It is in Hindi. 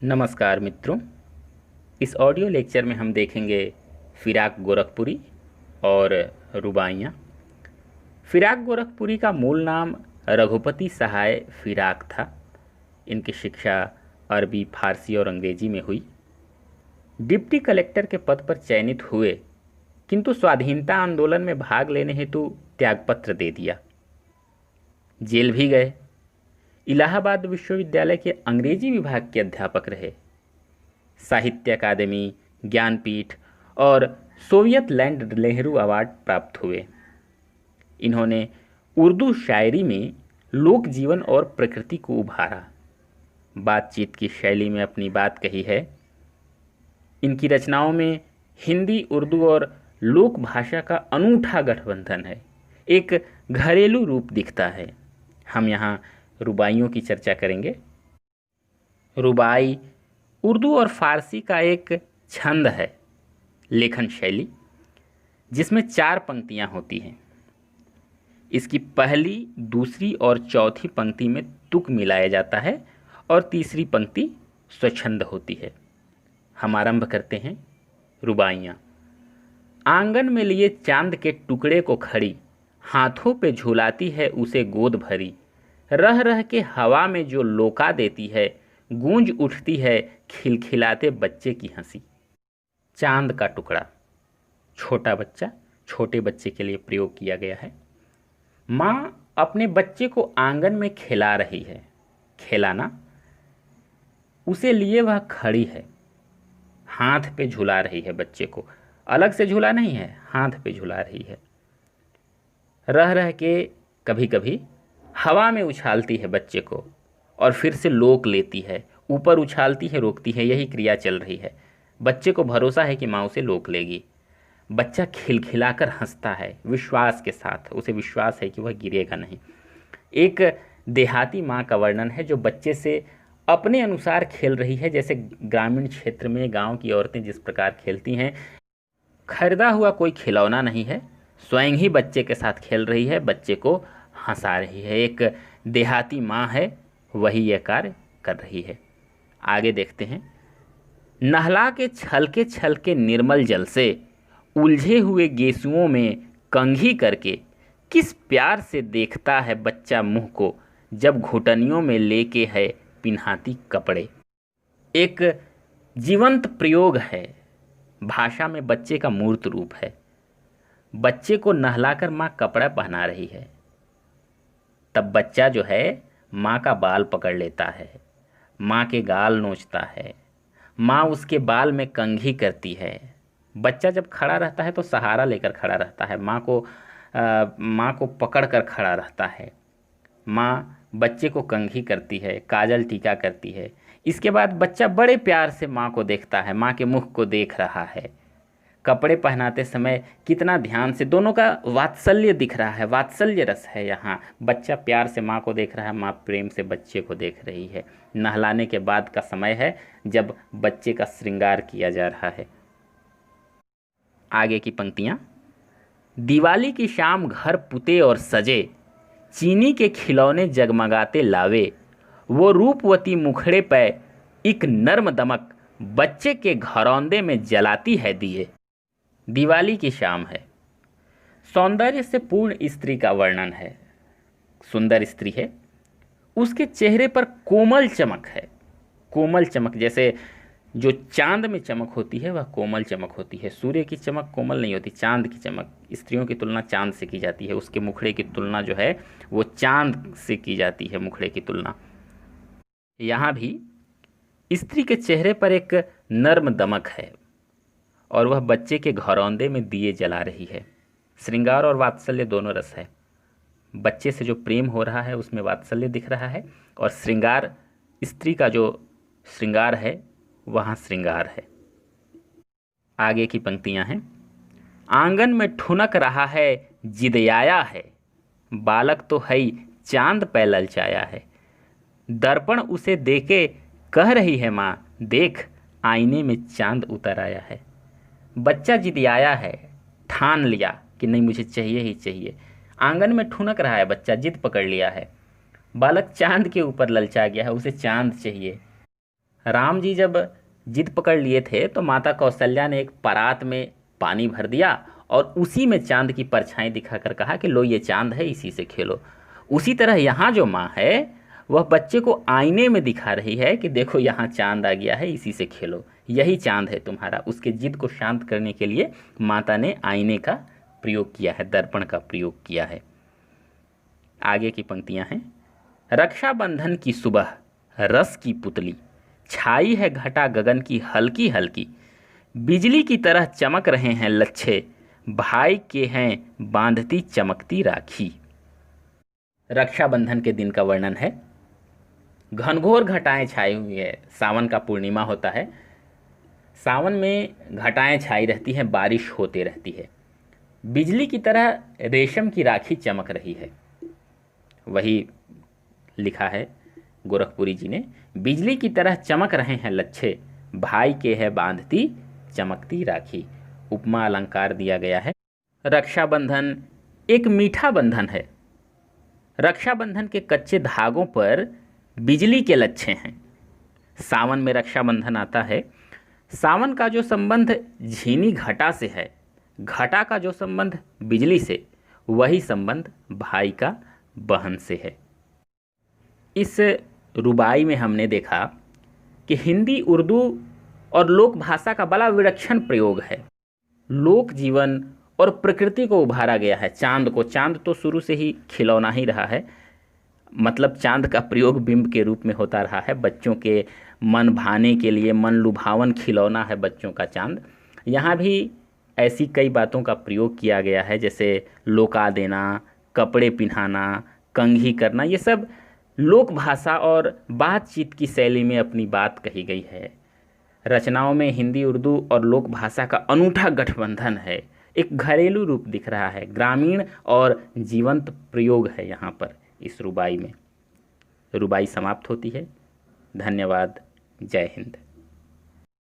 नमस्कार मित्रों। इस ऑडियो लेक्चर में हम देखेंगे फिराक गोरखपुरी और रुबाइयाँ। फिराक गोरखपुरी का मूल नाम रघुपति सहाय फिराक था। इनकी शिक्षा अरबी, फारसी और अंग्रेजी में हुई। डिप्टी कलेक्टर के पद पर चयनित हुए, किंतु स्वाधीनता आंदोलन में भाग लेने हेतु त्यागपत्र दे दिया। जेल भी गए। इलाहाबाद विश्वविद्यालय के अंग्रेजी विभाग के अध्यापक रहे। साहित्य अकादमी, ज्ञानपीठ और सोवियत लैंड नेहरू अवार्ड प्राप्त हुए। इन्होंने उर्दू शायरी में लोक जीवन और प्रकृति को उभारा। बातचीत की शैली में अपनी बात कही है। इनकी रचनाओं में हिंदी, उर्दू और लोक भाषा का अनूठा गठबंधन है। एक घरेलू रूप दिखता है। हम यहाँ रुबाइयों की चर्चा करेंगे। रुबाई उर्दू और फारसी का एक छंद है, लेखन शैली, जिसमें 4 पंक्तियाँ होती हैं। इसकी पहली, दूसरी और चौथी पंक्ति में तुक मिलाया जाता है और तीसरी पंक्ति स्वच्छंद होती है। हम आरंभ करते हैं। रुबाइयाँ। आंगन में लिए चांद के टुकड़े को खड़ी, हाथों पे झुलाती है उसे गोद भरी। रह रह के हवा में जो लोका देती है, गूंज उठती है खिलखिलाते बच्चे की हंसी। चांद का टुकड़ा, छोटा बच्चा, छोटे बच्चे के लिए प्रयोग किया गया है। माँ अपने बच्चे को आंगन में खिला रही है। खिलाना, उसे लिए वह खड़ी है, हाथ पे झुला रही है बच्चे को। अलग से झूला नहीं है, हाथ पे झुला रही है। रह रह के कभी कभी हवा में उछालती है बच्चे को और फिर से लोक लेती है, ऊपर उछालती है, रोकती है। यही क्रिया चल रही है। बच्चे को भरोसा है कि माँ उसे लोक लेगी। बच्चा खिलखिलाकर हंसता है, विश्वास के साथ। उसे विश्वास है कि वह गिरेगा नहीं। एक देहाती माँ का वर्णन है जो बच्चे से अपने अनुसार खेल रही है, जैसे ग्रामीण क्षेत्र में गांव की औरतें जिस प्रकार खेलती हैं। खरीदा हुआ कोई खिलौना नहीं है, स्वयं ही बच्चे के साथ खेल रही है, बच्चे को हंसा रही है। एक देहाती माँ है, वही यह कार्य कर रही है। आगे देखते हैं। नहला के छलके निर्मल जल से, उलझे हुए गेसुओं में कंघी करके, किस प्यार से देखता है बच्चा मुँह को, जब घुटनियों में लेके है पिन्हाती कपड़े। एक जीवंत प्रयोग है। भाषा में बच्चे का मूर्त रूप है। बच्चे को नहलाकर माँ कपड़ा पहना रही है, तब बच्चा जो है माँ का बाल पकड़ लेता है, माँ के गाल नोचता है, माँ उसके बाल में कंघी करती है। बच्चा जब खड़ा रहता है तो सहारा लेकर खड़ा रहता है, माँ को पकड़ कर खड़ा रहता है। माँ बच्चे को कंघी करती है, काजल टीका करती है। इसके बाद बच्चा बड़े प्यार से माँ को देखता है, माँ के मुख को देख रहा है। कपड़े पहनाते समय कितना ध्यान से, दोनों का वात्सल्य दिख रहा है, वात्सल्य रस है यहाँ। बच्चा प्यार से माँ को देख रहा है, माँ प्रेम से बच्चे को देख रही है। नहलाने के बाद का समय है जब बच्चे का श्रृंगार किया जा रहा है। आगे की पंक्तियाँ। दिवाली की शाम घर पुते और सजे, चीनी के खिलौने जगमगाते लावे। वो रूपवती मुखड़े पे एक नर्म दमक, बच्चे के घरौंदे में जलाती है दिए। दिवाली की शाम है। सौंदर्य से पूर्ण स्त्री का वर्णन है। सुंदर स्त्री है, उसके चेहरे पर कोमल चमक है। कोमल चमक, जैसे जो चांद में चमक होती है वह कोमल चमक होती है। सूर्य की चमक कोमल नहीं होती, चांद की चमक। स्त्रियों की तुलना चांद से की जाती है। उसके मुखड़े की तुलना जो है वो चांद से की जाती है, मुखड़े की तुलना। यहाँ भी स्त्री के चेहरे पर एक नर्म दमक है और वह बच्चे के घरौंदे में दिए जला रही है। श्रृंगार और वात्सल्य दोनों रस है। बच्चे से जो प्रेम हो रहा है उसमें वात्सल्य दिख रहा है, और श्रृंगार, स्त्री का जो श्रृंगार है वहाँ श्रृंगार है। आगे की पंक्तियाँ हैं। आंगन में ठुनक रहा है जिदयाया है, बालक तो है चांद पे ललचाया है। दर्पण उसे देके कह रही है माँ, देख आईने में चांद उतर आया है। बच्चा जिदियाया है, ठान लिया कि नहीं मुझे चाहिए ही चाहिए। आंगन में ठुनक रहा है बच्चा, जिद पकड़ लिया है। बालक चांद के ऊपर ललचा गया है, उसे चांद चाहिए। राम जी जब जिद पकड़ लिए थे तो माता कौशल्या ने एक परात में पानी भर दिया और उसी में चांद की परछाई दिखाकर कहा कि लो ये चांद है, इसी से खेलो। उसी तरह यहाँ जो माँ है वह बच्चे को आईने में दिखा रही है कि देखो यहाँ चांद आ गया है, इसी से खेलो, यही चांद है तुम्हारा। उसके जिद को शांत करने के लिए माता ने आईने का प्रयोग किया है, दर्पण का प्रयोग किया है। आगे की पंक्तियां हैं। रक्षाबंधन की सुबह रस की पुतली, छाई है घटा गगन की हल्की हल्की, बिजली की तरह चमक रहे हैं लच्छे, भाई के हैं बांधती चमकती राखी। रक्षाबंधन के दिन का वर्णन है। घनघोर घटाएं छाई हुई है, सावन का पूर्णिमा होता है। सावन में घटाएं छाई रहती हैं, बारिश होते रहती है। बिजली की तरह रेशम की राखी चमक रही है। वही लिखा है गोरखपुरी जी ने, बिजली की तरह चमक रहे हैं लच्छे, भाई के है बांधती चमकती राखी। उपमा अलंकार दिया गया है। रक्षाबंधन एक मीठा बंधन है। रक्षाबंधन के कच्चे धागों पर बिजली के लच्छे हैं। सावन में रक्षाबंधन आता है। सावन का जो संबंध झीनी घटा से है, घटा का जो संबंध बिजली से, वही संबंध भाई का बहन से है। इस रुबाई में हमने देखा कि हिंदी, उर्दू और लोक भाषा का बड़ा विलक्षण प्रयोग है। लोक जीवन और प्रकृति को उभारा गया है। चांद तो शुरू से ही खिलौना ही रहा है, मतलब चांद का प्रयोग बिंब के रूप में होता रहा है। बच्चों के मन भाने के लिए मन लुभावन खिलौना है बच्चों का चांद। यहाँ भी ऐसी कई बातों का प्रयोग किया गया है, जैसे लोका देना, कपड़े पिन्हाना, कंघी करना। ये सब लोक भाषा और बातचीत की शैली में अपनी बात कही गई है। रचनाओं में हिंदी, उर्दू और लोक भाषा का अनूठा गठबंधन है। एक घरेलू रूप दिख रहा है, ग्रामीण और जीवंत प्रयोग है यहाँ पर इस रुबाई में। रुबाई समाप्त होती है। धन्यवाद। जय हिंद।